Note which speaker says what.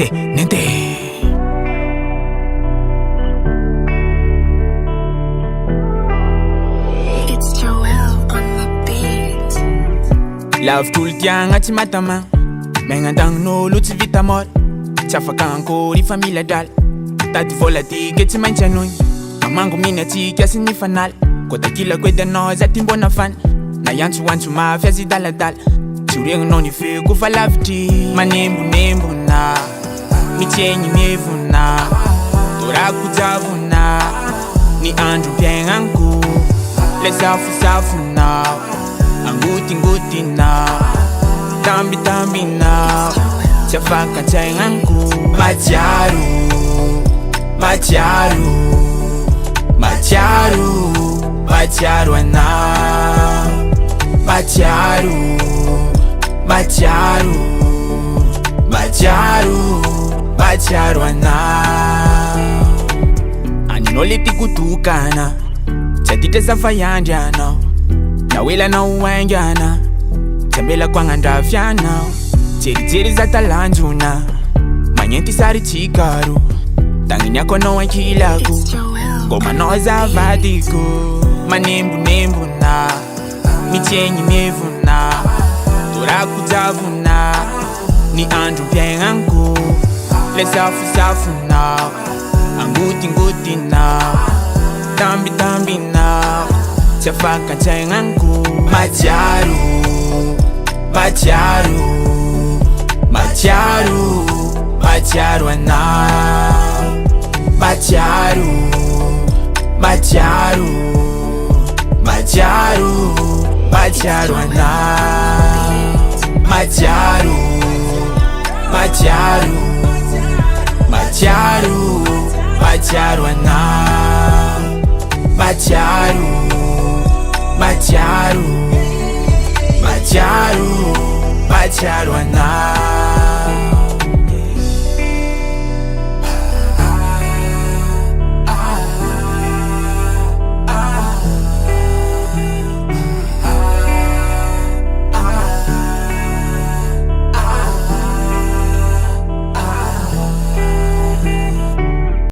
Speaker 1: nente.
Speaker 2: It's Joel on the beat.
Speaker 1: Love tout le temps anaty matama Megna andagnon'olo tsy vita mora Tsy afaka ankory familja drala Tady vola tiky tsy maintsy anony Amango miny atsika sy ny fanaly Koa takilako edy anao za ty mbona fany Na iantsoantso mafy azy daladala Tsy horegninao ny feko fa lavitry Manembonembona Mitsegny mievona Torako javona Ny andro mpiaignanko Le safosafonao Angotingotinao Tambitambinao Tsy afaka antsaignanko Matsiaro anao Matsiaro anao Aninao le tiako tokana Tsy aditra zava-yandry anao Na oelanao aingana Tsy ambelako agnandrafy anao Jerijery za talanjona Magnenty sary tsikaro Tagniniako anao ankilako Gomanao zavadiko Manembonembona Mitsegny mievona Torako javona Ny andro mpiaignanko Le safosafonao Angotingotinao Tambitambinao Tsy afaka antsaignanko Matsiaro anao Matsiaro anao Matsiaro anao Matsiaro anao